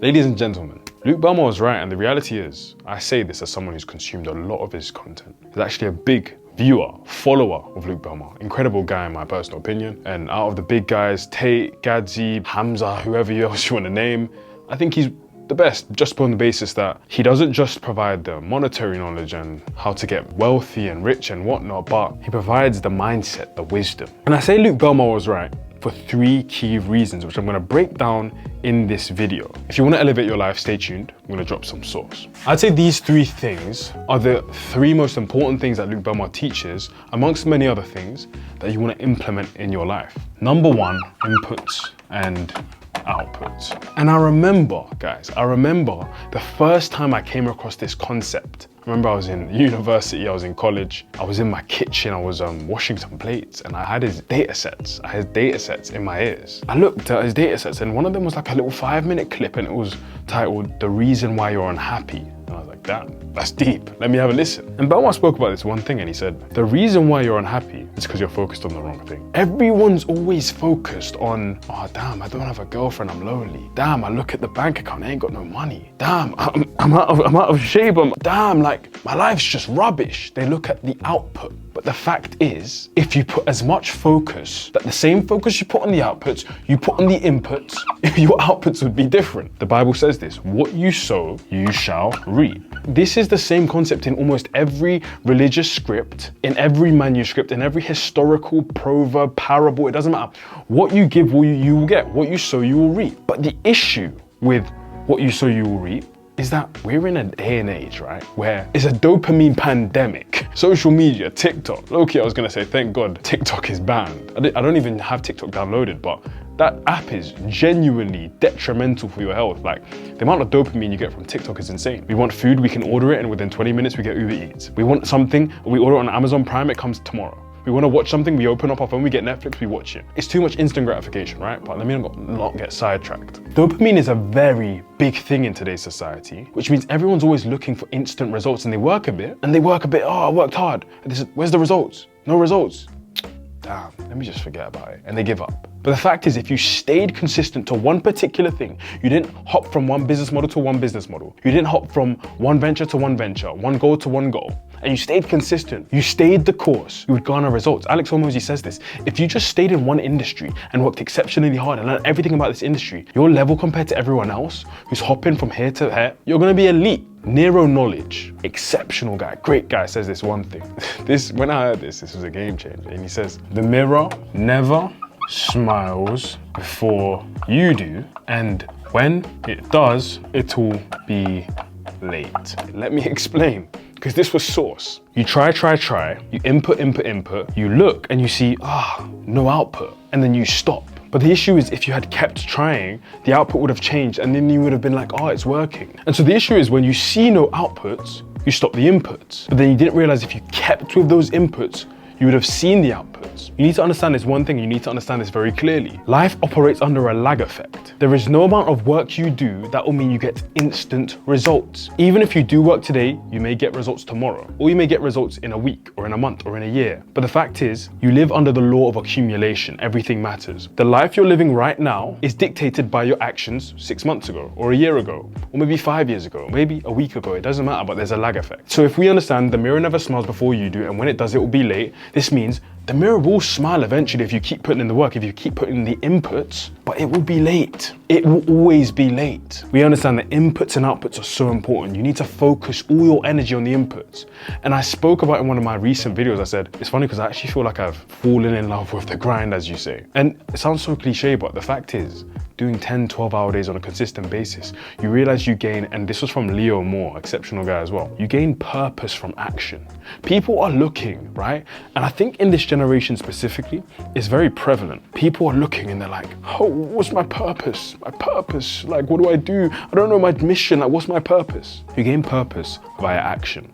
Ladies and gentlemen, Luke Belmar was right, and the reality is, I say this as someone who's consumed a lot of his content. He's actually a big viewer, follower of Luke Belmar. Incredible guy in my personal opinion. And out of the big guys, Tate, Gadzi, Hamza, whoever else you want to name, I think he's the best, just on the basis that he doesn't just provide the monetary knowledge and how to get wealthy and rich and whatnot, but he provides the mindset, the wisdom. And I say Luke Belmar was right for 3 key reasons, which I'm gonna break down in this video. If you wanna elevate your life, stay tuned. I'm gonna drop some sauce. I'd say these 3 things are the 3 most important things that Luke Belmar teaches, amongst many other things that you wanna implement in your life. Number 1, inputs and outputs. And I remember, guys, the first time I came across this concept. I remember I was in university, I was in college, I was in my kitchen, I was washing some plates, and I had his data sets. I had data sets in my ears. I looked at his data sets, and one of them was like a little 5-minute clip, and it was titled, "The Reason Why You're Unhappy." And I was like, damn, that's deep. Let me have a listen. And Belmar spoke about this one thing, and he said, the reason why you're unhappy is because you're focused on the wrong thing. Everyone's always focused on, oh damn, I don't have a girlfriend, I'm lonely. Damn, I look at the bank account, I ain't got no money. Damn, I'm out of shape. Damn, like my life's just rubbish. They look at the output. But the fact is, if you put as much focus, that the same focus you put on the outputs, you put on the inputs, your outputs would be different. The Bible says this, what you sow, you shall reap. This is the same concept in almost every religious script, in every manuscript, in every historical proverb, parable, it doesn't matter. What you give, you will get. What you sow, you will reap. But the issue with what you sow, you will reap is that we're in a day and age, right, where it's a dopamine pandemic. Social media, TikTok. Low-key, I was gonna say, thank God TikTok is banned. I don't even have TikTok downloaded, but that app is genuinely detrimental for your health. Like, the amount of dopamine you get from TikTok is insane. We want food, we can order it, and within 20 minutes we get Uber Eats. We want something, we order it on Amazon Prime, it comes tomorrow. We want to watch something, we open up our phone, we get Netflix, we watch it. It's too much instant gratification, right? But let me not get sidetracked. Dopamine is a very big thing in today's society, which means everyone's always looking for instant results, and they work a bit, oh, I worked hard. Where's the results? No results. Damn, let me just forget about it. And they give up. But the fact is, if you stayed consistent to one particular thing, you didn't hop from one business model to one business model, you didn't hop from one venture to one venture, one goal to one goal, and you stayed consistent, you stayed the course, you would garner results. Alex Hormozy says this, if you just stayed in one industry and worked exceptionally hard and learned everything about this industry, your level compared to everyone else who's hopping from here to here, you're gonna be elite. Nero Knowledge, exceptional guy, great guy, says this one thing. When I heard this was a game changer. And he says, the mirror never smiles before you do, and when it does, it'll be late. Let me explain, because this was sauce. You try, you input, you look and you see, no output, and then you stop. But the issue is, if you had kept trying, the output would have changed, and then you would have been like, oh, it's working. And so the issue is, when you see no outputs, you stop the inputs. But then you didn't realize if you kept with those inputs, you would have seen the outputs. You need to understand this one thing, you need to understand this very clearly. Life operates under a lag effect. There is no amount of work you do that will mean you get instant results. Even if you do work today, you may get results tomorrow, or you may get results in a week, or in a month, or in a year. But the fact is, you live under the law of accumulation. Everything matters. The life you're living right now is dictated by your actions 6 months ago, or a year ago, or maybe 5 years ago, maybe a week ago. It doesn't matter, but there's a lag effect. So if we understand the mirror never smiles before you do, and when it does, it will be late, this means the mirror will smile eventually if you keep putting in the work, if you keep putting in the inputs, but it will be late. It will always be late. We understand that inputs and outputs are so important. You need to focus all your energy on the inputs. And I spoke about in one of my recent videos, I said, it's funny because I actually feel like I've fallen in love with the grind, as you say. And it sounds so cliche, but the fact is, doing 10, 12-hour days on a consistent basis, you realize you gain, and this was from Leo Moore, exceptional guy as well, you gain purpose from action. People are looking, right? And I think in this generation specifically, it's very prevalent. People are looking and they're like, oh, what's my purpose? My purpose, like, what do I do? I don't know my mission, like, what's my purpose? You gain purpose via action.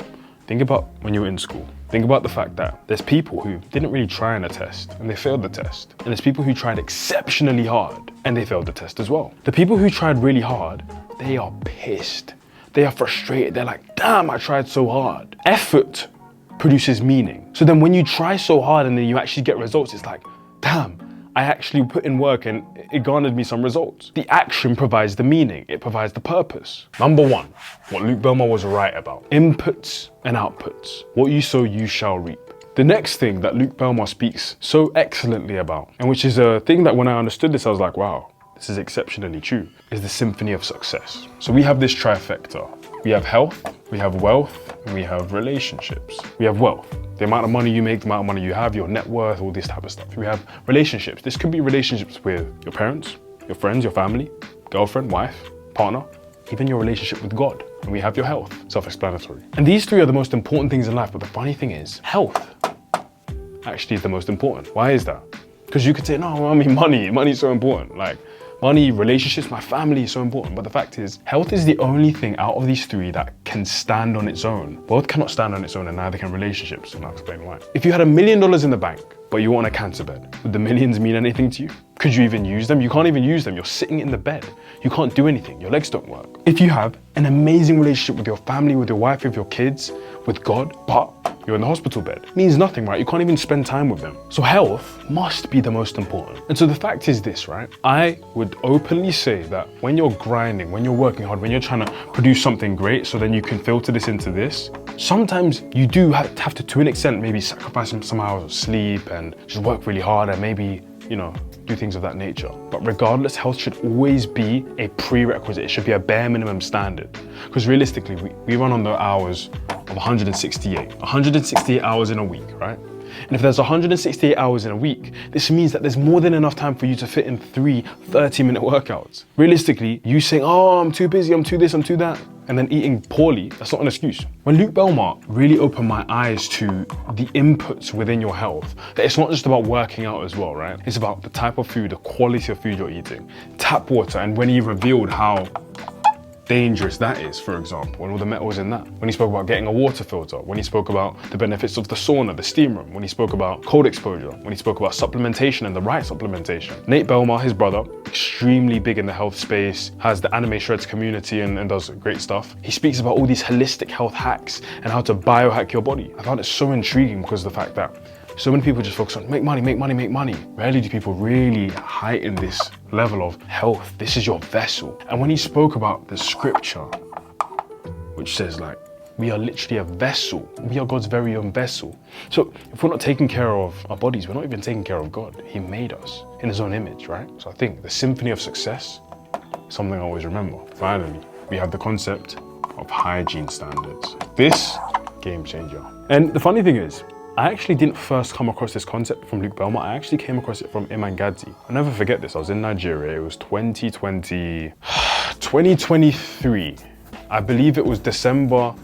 Think about when you were in school. Think about the fact that there's people who didn't really try on a test and they failed the test. And there's people who tried exceptionally hard and they failed the test as well. The people who tried really hard, they are pissed. They are frustrated. They're like, damn, I tried so hard. Effort produces meaning. So then when you try so hard and then you actually get results, it's like, damn, I actually put in work and it garnered me some results. The action provides the meaning, it provides the purpose. Number one, what Luke Belmar was right about. Inputs and outputs. What you sow, you shall reap. The next thing that Luke Belmar speaks so excellently about, and which is a thing that when I understood this, I was like, wow, this is exceptionally true, is the symphony of success. So we have this trifecta. We have health, we have wealth, and we have relationships. We have wealth, the amount of money you make, the amount of money you have, your net worth, all this type of stuff. We have relationships. This could be relationships with your parents, your friends, your family, girlfriend, wife, partner, even your relationship with God. And we have your health, self-explanatory. And these three are the most important things in life, but the funny thing is, health actually is the most important. Why is that? Because you could say, no, I mean money's so important. Like, money, relationships, my family is so important. But the fact is, health is the only thing out of these three that can stand on its own. Wealth cannot stand on its own, and neither can relationships, and I'll explain why. If you had $1 million in the bank, but you were on a cancer bed, would the millions mean anything to you? Could you even use them? You can't even use them. You're sitting in the bed. You can't do anything. Your legs don't work. If you have an amazing relationship with your family, with your wife, with your kids, with God, but you're in the hospital bed, it means nothing, right? You can't even spend time with them. So health must be the most important. And so the fact is this, right? I would openly say that when you're grinding, when you're working hard, when you're trying to produce something great, so then you can filter this into this, sometimes you do have to an extent, maybe sacrifice some hours of sleep and just work really hard and maybe, you know, do things of that nature. But regardless, health should always be a prerequisite. It should be a bare minimum standard. Because realistically, we run on the hours of 168 hours in a week, right? And if there's 168 hours in a week, this means that there's more than enough time for you to fit in 3 30-minute workouts. Realistically, you saying, oh, I'm too busy, I'm too this, I'm too that, and then eating poorly, that's not an excuse. When Luke Belmar really opened my eyes to the inputs within your health, that it's not just about working out as well, right? It's about the type of food, the quality of food you're eating, tap water, and when he revealed how dangerous that is, for example, and all the metals in that. When he spoke about getting a water filter, when he spoke about the benefits of the sauna, the steam room, when he spoke about cold exposure, when he spoke about supplementation and the right supplementation. Nate Belmar, his brother, extremely big in the health space, has the Anime Shreds community and does great stuff. He speaks about all these holistic health hacks and how to biohack your body. I found it so intriguing because of the fact that so many people just focus on make money, make money, make money. Rarely do people really heighten this level of health. This is your vessel. And when he spoke about the scripture, which says like, we are literally a vessel. We are God's very own vessel. So if we're not taking care of our bodies, we're not even taking care of God. He made us in his own image, right? So I think the symphony of success is something I always remember. Finally, we have the concept of hygiene standards. This, game changer. And the funny thing is, I actually didn't first come across this concept from Luke Belmar. I actually came across it from Iman Gadzi. I'll never forget this. I was in Nigeria. It was 2023. I believe it was December.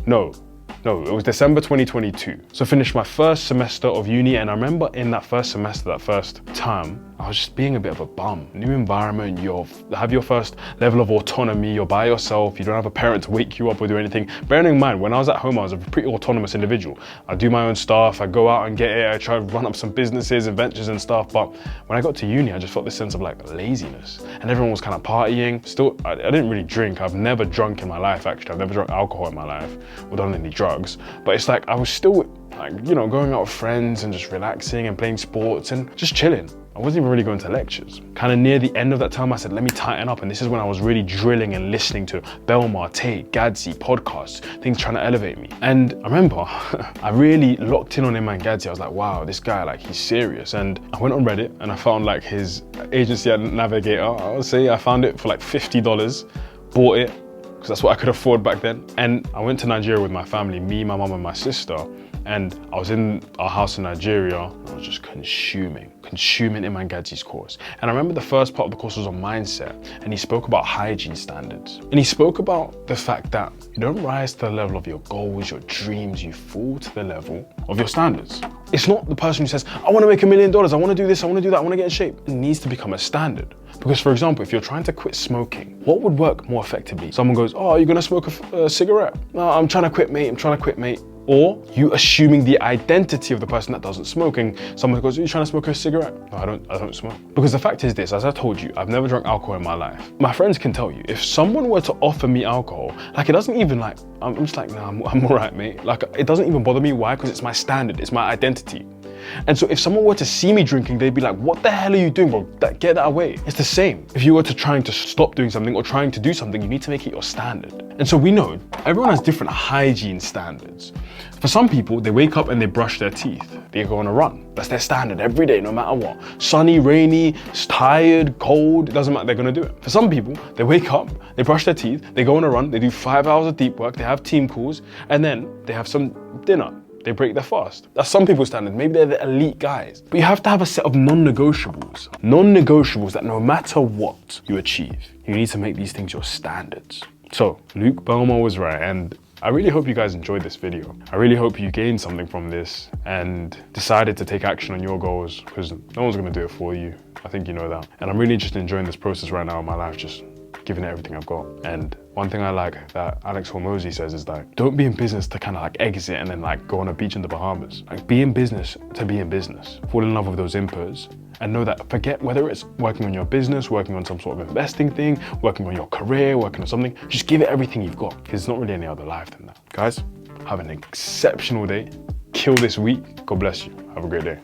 No, it was December 2022. So I finished my first semester of uni, and I remember in that first semester, that first term, I was just being a bit of a bum. New environment, you have your first level of autonomy, you're by yourself, you don't have a parent to wake you up or do anything. Bearing in mind, when I was at home, I was a pretty autonomous individual. I do my own stuff, I go out and get it, I try to run up some businesses and ventures and stuff, but when I got to uni, I just felt this sense of like laziness. And everyone was kind of partying. Still, I didn't really drink. I've never drunk in my life, actually. I've never drunk alcohol in my life or done any drugs. But it's like, I was still like, you know, going out with friends and just relaxing and playing sports and just chilling. I wasn't even really going to lectures. Kind of near the end of that time, I said, let me tighten up. And this is when I was really drilling and listening to Belmar, Tate, Gadzi, podcasts, things trying to elevate me. And I remember I really locked in on him and Gadzi. I was like, wow, this guy, like, he's serious. And I went on Reddit and I found like his agency navigator. I would say I found it for like $50, bought it, because that's what I could afford back then. And I went to Nigeria with my family, me, my mom and my sister. And I was in our house in Nigeria, and I was just consuming Iman Gadzi's course. And I remember the first part of the course was on mindset, and he spoke about hygiene standards. And he spoke about the fact that you don't rise to the level of your goals, your dreams, you fall to the level of your standards. It's not the person who says, I want to make $1 million, I want to do this, I want to do that, I want to get in shape. It needs to become a standard. Because for example, if you're trying to quit smoking, what would work more effectively? Someone goes, oh, you're going to smoke a cigarette? No, I'm trying to quit, mate, I'm trying to quit, mate. Or you assuming the identity of the person that doesn't smoke, and someone goes, are you trying to smoke a cigarette? No, I don't smoke. Because the fact is this, as I told you, I've never drunk alcohol in my life. My friends can tell you, if someone were to offer me alcohol, like it doesn't even like, I'm just like, nah, I'm all right, mate. Like it doesn't even bother me. Why? Because it's my standard, it's my identity. And so if someone were to see me drinking, they'd be like, what the hell are you doing, bro? Get that away. It's the same. If you were to trying to stop doing something or trying to do something, you need to make it your standard. And so we know everyone has different hygiene standards. For some people, they wake up and they brush their teeth. They go on a run. That's their standard every day, no matter what. Sunny, rainy, tired, cold, it doesn't matter, they're gonna do it. For some people, they wake up, they brush their teeth, they go on a run, they do 5 hours of deep work, they have team calls, and then they have some dinner. They break their fast. That's some people's standard. Maybe they're the elite guys. But you have to have a set of non-negotiables. Non-negotiables that no matter what you achieve, you need to make these things your standards. So Luke Belmar was right, and I really hope you guys enjoyed this video. I really hope you gained something from this and decided to take action on your goals, because no one's gonna do it for you. I think you know that. And I'm really interested in enjoying this process right now in my life, just giving it everything I've got. And one thing I like that Alex Hormozy says is like, don't be in business to kind of like exit and then like go on a beach in the Bahamas. Like, be in business to be in business. Fall in love with those inputs and know that, forget whether it's working on your business, working on some sort of investing thing, working on your career, working on something, just give it everything you've got, because there's not really any other life than that. Guys, have an exceptional day. Kill this week. God bless you. Have a great day.